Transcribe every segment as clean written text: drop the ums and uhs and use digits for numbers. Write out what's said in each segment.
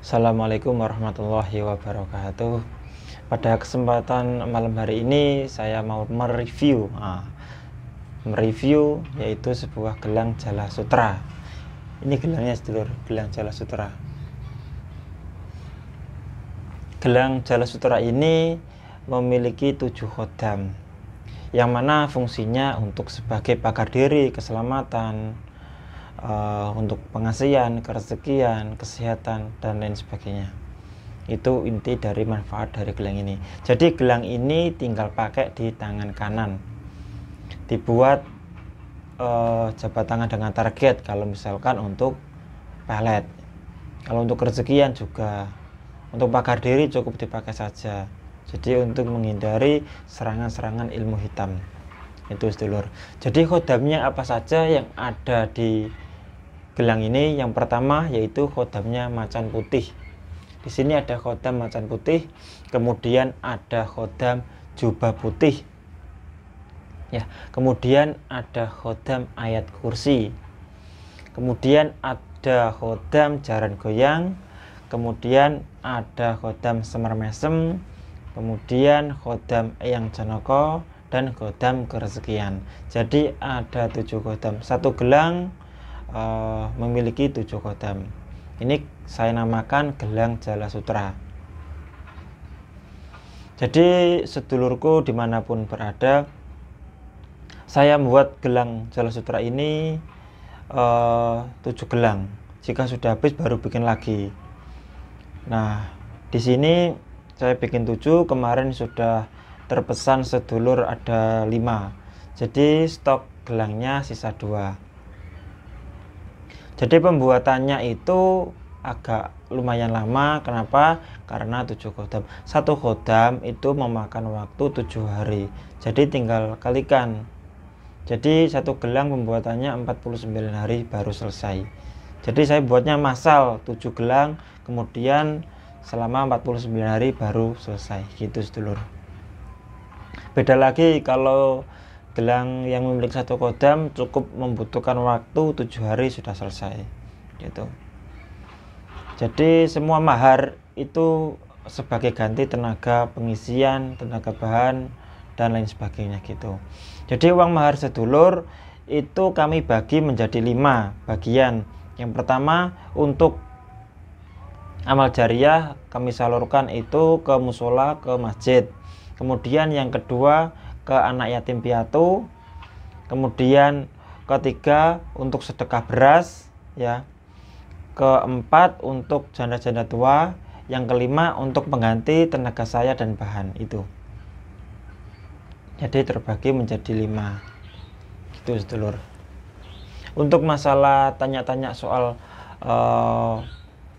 Assalamualaikum warahmatullahi wabarakatuh. Pada kesempatan malam hari ini saya mau mereview yaitu sebuah gelang Jala Sutra. Ini gelangnya sedulur, gelang Jala Sutra. Gelang Jala Sutra ini memiliki 7 khodam, yang mana fungsinya untuk sebagai pagar diri, keselamatan, untuk pengasihan, kerezekian, kesehatan, dan lain sebagainya. Itu inti dari manfaat dari gelang ini. Jadi gelang ini tinggal pakai di tangan kanan, dibuat jabat tangan dengan target. Kalau misalkan untuk pelet, kalau untuk kerezekian juga, untuk pagar diri cukup dipakai saja. Jadi untuk menghindari serangan-serangan ilmu hitam. Itu sedulur. Jadi khodamnya apa saja yang ada di gelang ini? Yang pertama yaitu khodamnya macan putih. Di sini ada khodam macan putih, kemudian ada khodam jubah putih. Ya, kemudian ada khodam ayat kursi. Kemudian ada khodam jaran goyang, kemudian ada khodam semar mesem, kemudian khodam eyang janaka, dan khodam kerezekian. Jadi ada 7 khodam. Satu gelang memiliki 7 khodam. Ini saya namakan gelang Jala Sutra. Jadi sedulurku dimanapun berada, saya membuat gelang Jala Sutra ini 7 gelang. Jika sudah habis baru bikin lagi. Nah, di sini saya bikin 7, kemarin sudah terpesan sedulur ada 5. Jadi stok gelangnya sisa 2. Jadi pembuatannya itu agak lumayan lama. Kenapa? Karena 7 khodam. Satu khodam itu memakan waktu 7 hari. Jadi tinggal kalikan. Jadi satu gelang pembuatannya 49 hari baru selesai. Jadi saya buatnya massal 7 gelang, kemudian selama 49 hari baru selesai. Gitu sedulur. Beda lagi kalau gelang yang memiliki satu khodam cukup membutuhkan waktu 7 hari sudah selesai gitu. Jadi semua mahar itu sebagai ganti tenaga pengisian, tenaga bahan, dan lain sebagainya gitu. Jadi uang mahar sedulur itu kami bagi menjadi 5 bagian. Yang pertama untuk amal jariah kami salurkan itu ke musola, ke masjid. Kemudian yang kedua ke anak yatim piatu, kemudian ketiga untuk sedekah beras, ya, keempat untuk janda-janda tua, yang kelima untuk pengganti tenaga saya dan bahan itu. Jadi terbagi menjadi 5. Itu sedulur. Untuk masalah tanya-tanya soal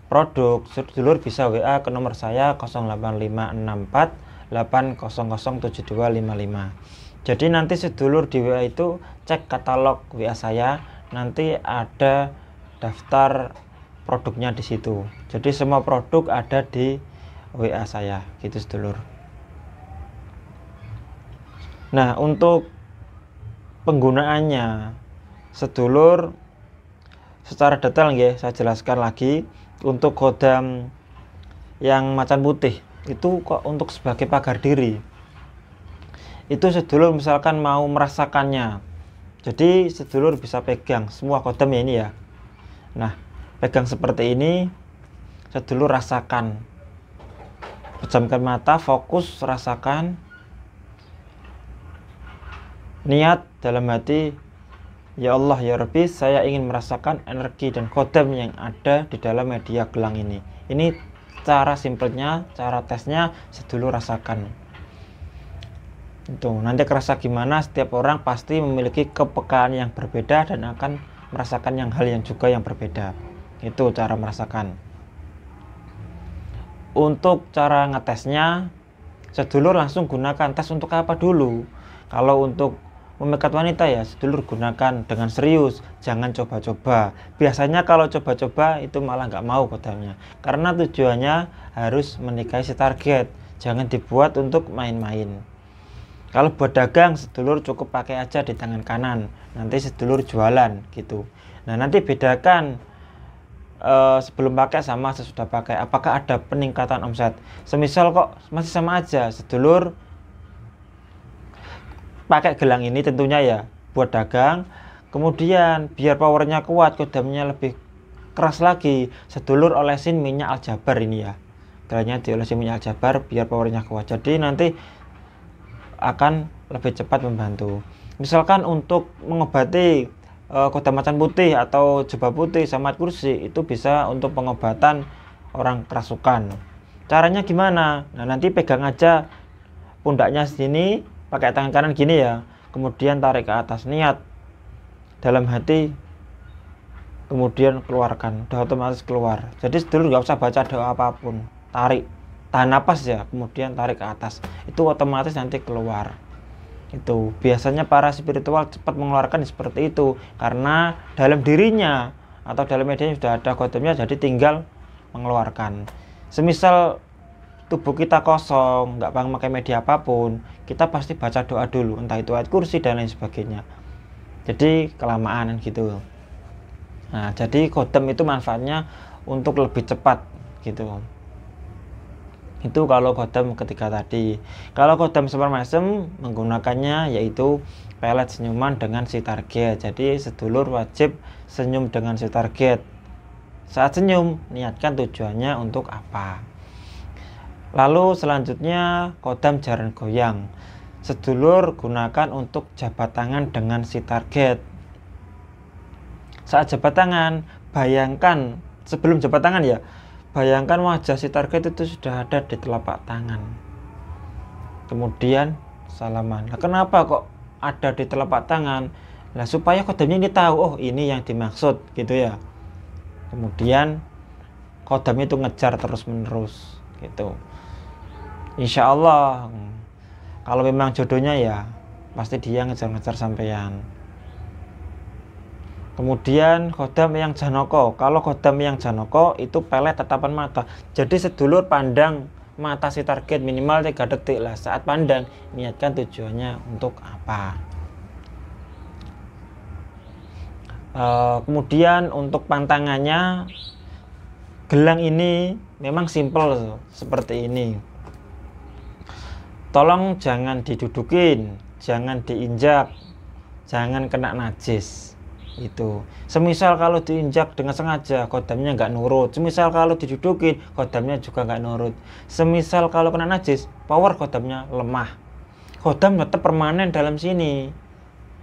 produk, sedulur bisa WA ke nomor saya 08564 8007255. Jadi nanti sedulur di WA itu cek katalog WA saya, nanti ada daftar produknya di situ. Jadi semua produk ada di WA saya, gitu sedulur. Nah, untuk penggunaannya sedulur secara detail ya saya jelaskan lagi. Untuk khodam yang macan putih itu kok untuk sebagai pagar diri. Itu sedulur misalkan mau merasakannya, jadi sedulur bisa pegang semua khodam ya ini ya. Nah, pegang seperti ini, sedulur rasakan, pejamkan mata, fokus, rasakan, niat dalam hati, ya Allah ya Rabbi, saya ingin merasakan energi dan khodam yang ada di dalam media gelang ini. Ini cara simpelnya, cara tesnya sedulur rasakan. Itu nanti kerasa gimana, setiap orang pasti memiliki kepekaan yang berbeda dan akan merasakan hal yang juga yang berbeda. Itu cara merasakan. Untuk cara ngetesnya, sedulur langsung gunakan tes untuk apa dulu. Kalau untuk memikat wanita ya sedulur gunakan dengan serius, jangan coba-coba. Biasanya kalau coba-coba itu malah nggak mau khodamnya, karena tujuannya harus menikahi si target, jangan dibuat untuk main-main. Kalau buat dagang sedulur cukup pakai aja di tangan kanan, nanti sedulur jualan gitu. Nah, nanti bedakan sebelum pakai sama sesudah pakai, apakah ada peningkatan omset. Semisal kok masih sama aja, sedulur pakai gelang ini tentunya ya buat dagang, kemudian biar powernya kuat, kodamnya lebih keras lagi, sedulur olesin minyak aljabar ini ya, gelangnya diolesin minyak aljabar biar powernya kuat, jadi nanti akan lebih cepat membantu. Misalkan untuk mengobati kodam macan putih atau jubah putih sama kursi, itu bisa untuk pengobatan orang kerasukan. Caranya gimana? Nah, nanti pegang aja pundaknya sini pakai tangan kanan gini ya, kemudian tarik ke atas, niat dalam hati, kemudian keluarkan, udah otomatis keluar. Jadi sedulur nggak usah baca doa apapun, tarik, tahan napas ya, kemudian tarik ke atas, itu otomatis nanti keluar. Itu biasanya para spiritual cepat mengeluarkan seperti itu karena dalam dirinya atau dalam medianya sudah ada kodamnya, jadi tinggal mengeluarkan. Semisal tubuh kita kosong, nggak pakai media apapun, kita pasti baca doa dulu, entah itu ayat kursi dan lain sebagainya, jadi kelamaan gitu. Nah, jadi kodam itu manfaatnya untuk lebih cepat gitu. Itu kalau kodam ketiga tadi. Kalau kodam super mesem menggunakannya yaitu pelet senyuman dengan si target. Jadi sedulur wajib senyum dengan si target. Saat senyum, niatkan tujuannya untuk apa. Lalu selanjutnya kodam jaran goyang. Sedulur gunakan untuk jabat tangan dengan si target. Saat jabat tangan, bayangkan sebelum jabat tangan ya, bayangkan wajah si target itu sudah ada di telapak tangan. Kemudian salaman. Nah, kenapa kok ada di telapak tangan? Nah, supaya kodamnya ini tahu, oh ini yang dimaksud gitu ya. Kemudian kodam itu ngejar terus menerus gitu. Insya Allah kalau memang jodohnya ya pasti dia ngejar-ngejar sampean. Kemudian kodam yang janoko. Kalau kodam yang janoko itu pelet tatapan mata. Jadi sedulur pandang mata si target minimal 3 detik lah. Saat pandang niatkan tujuannya untuk apa. Kemudian untuk pantangannya, gelang ini memang simple seperti ini. Tolong jangan didudukin, jangan diinjak, jangan kena najis. Itu semisal kalau diinjak dengan sengaja, kodamnya nggak nurut. Semisal kalau didudukin, kodamnya juga nggak nurut. Semisal kalau kena najis, power kodamnya lemah. Kodam tetap permanen dalam sini.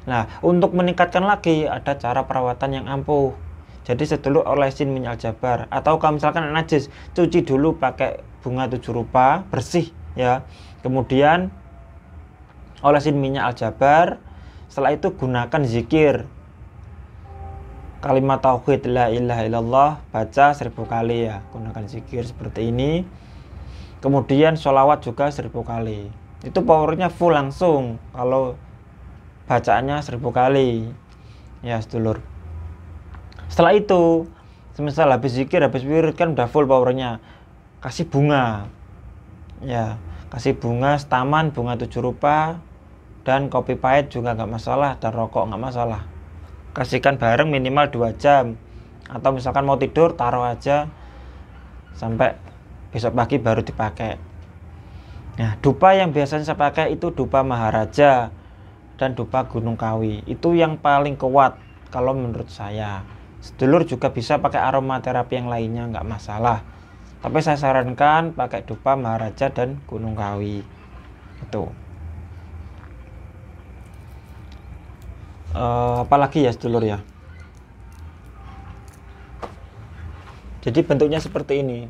Nah, untuk meningkatkan lagi ada cara perawatan yang ampuh. Jadi sedulur olesin minyak aljabar, atau kalau misalkan najis, cuci dulu pakai bunga 7 rupa bersih ya. Kemudian olesin minyak aljabar. Setelah itu gunakan zikir kalimat tauhid la ilaha illallah, baca 1000 kali ya, gunakan zikir seperti ini. Kemudian sholawat juga 1000 kali. Itu powernya full langsung kalau bacaannya 1000 kali ya sedulur. Setelah itu semisal habis zikir, habis wirid kan udah full powernya, kasih bunga ya, kasih bunga setaman, bunga 7 rupa, dan kopi pahit juga nggak masalah, dan rokok nggak masalah. Kasihkan bareng minimal 2 jam, atau misalkan mau tidur taruh aja sampai besok pagi baru dipakai. Nah, dupa yang biasanya saya pakai itu dupa Maharaja dan dupa Gunung Kawi, itu yang paling kuat kalau menurut saya. Sedulur juga bisa pakai aromaterapi yang lainnya, nggak masalah, tapi saya sarankan pakai dupa Maharaja dan Gunung Kawi itu. Apalagi ya sedulur ya, jadi bentuknya seperti ini.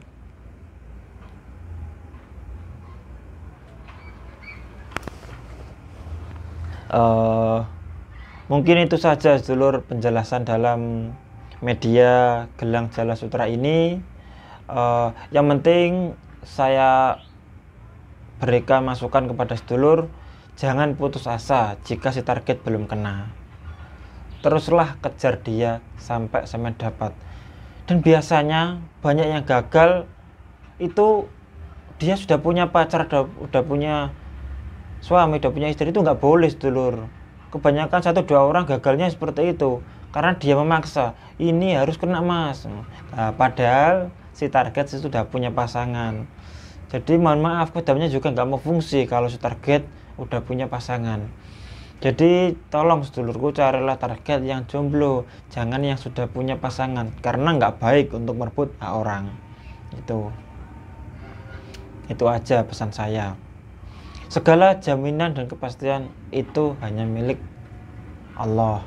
Mungkin itu saja sedulur penjelasan dalam media gelang Jala Sutra ini. Yang penting saya berikan masukan kepada sedulur, jangan putus asa jika si target belum kena. Teruslah kejar dia sampai dapat. Dan biasanya banyak yang gagal itu dia sudah punya pacar, udah punya suami, udah punya istri, itu nggak boleh sedulur. Kebanyakan 1-2 orang gagalnya seperti itu karena dia memaksa ini harus kena Mas. Nah, padahal si target sudah punya pasangan. Jadi mohon maaf, kodamnya juga nggak mau fungsi kalau si target udah punya pasangan. Jadi tolong sedulurku, carilah target yang jomblo, jangan yang sudah punya pasangan, karena nggak baik untuk merebut hak orang. Itu aja pesan saya. Segala jaminan dan kepastian itu hanya milik Allah.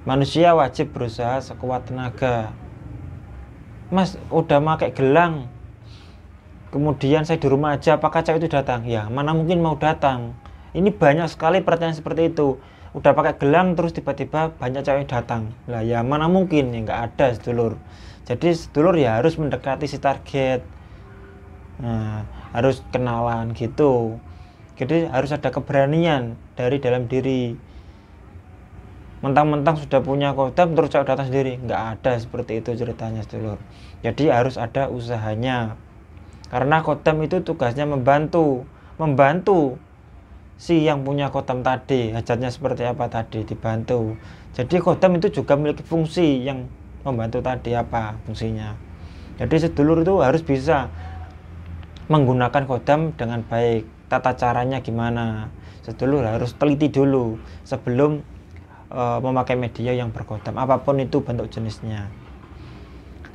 Manusia wajib berusaha sekuat tenaga. Mas udah pakai gelang, kemudian saya di rumah aja, apakah cewek itu datang? Ya mana mungkin mau datang. Ini banyak sekali pertanyaan seperti itu. Udah pakai gelang terus tiba-tiba banyak cewek datang. Lah ya mana mungkin, ya nggak ada sedulur. Jadi sedulur ya harus mendekati si target. Nah, harus kenalan gitu. Jadi harus ada keberanian dari dalam diri. Mentang-mentang sudah punya kodam terus cewek datang sendiri, nggak ada seperti itu ceritanya sedulur. Jadi harus ada usahanya, karena kodam itu tugasnya membantu si yang punya kodam tadi, hajatnya seperti apa tadi dibantu. Jadi kodam itu juga memiliki fungsi yang membantu tadi, apa fungsinya. Jadi sedulur itu harus bisa menggunakan kodam dengan baik. Tata caranya gimana, sedulur harus teliti dulu sebelum memakai media yang berkodam, apapun itu bentuk jenisnya.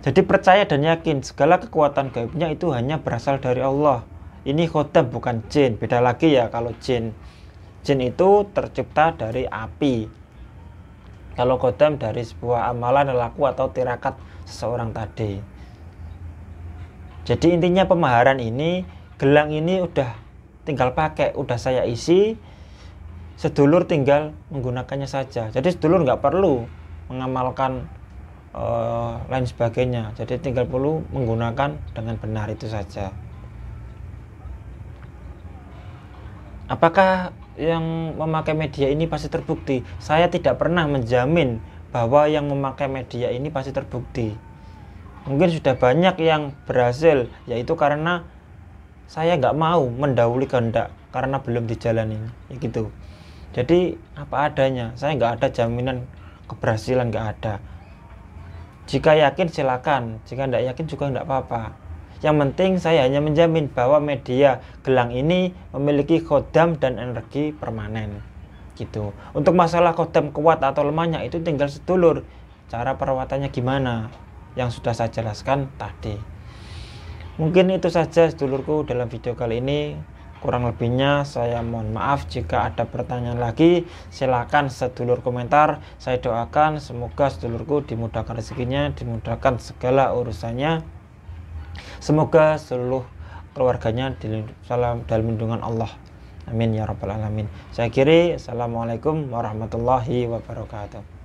Jadi percaya dan yakin segala kekuatan gaibnya itu hanya berasal dari Allah. Ini kodam bukan jin, beda lagi ya. Kalau jin itu tercipta dari api, kalau kodam dari sebuah amalan, laku atau tirakat seseorang tadi. Jadi intinya pemaharan ini, gelang ini udah tinggal pakai, udah saya isi, sedulur tinggal menggunakannya saja. Jadi sedulur nggak perlu mengamalkan lain sebagainya. Jadi tinggal perlu menggunakan dengan benar, itu saja. Apakah yang memakai media ini pasti terbukti? Saya tidak pernah menjamin bahwa yang memakai media ini pasti terbukti. Mungkin sudah banyak yang berhasil, yaitu karena saya nggak mau mendahului kehendak karena belum dijalanin, ya gitu. Jadi apa adanya, saya nggak ada jaminan keberhasilan, nggak ada. Jika yakin silakan, jika nggak yakin juga nggak apa-apa. Yang penting saya hanya menjamin bahwa media gelang ini memiliki kodam dan energi permanen, gitu. Untuk masalah kodam kuat atau lemahnya itu tinggal sedulur cara perawatannya gimana, yang sudah saya jelaskan tadi. Mungkin itu saja sedulurku dalam video kali ini. Kurang lebihnya saya mohon maaf. Jika ada pertanyaan lagi silakan sedulur komentar. Saya doakan semoga sedulurku dimudahkan rezekinya, dimudahkan segala urusannya. Semoga seluruh keluarganya dalam lindungan Allah. Amin ya rabbal alamin. Saya akhiri. Assalamualaikum warahmatullahi wabarakatuh.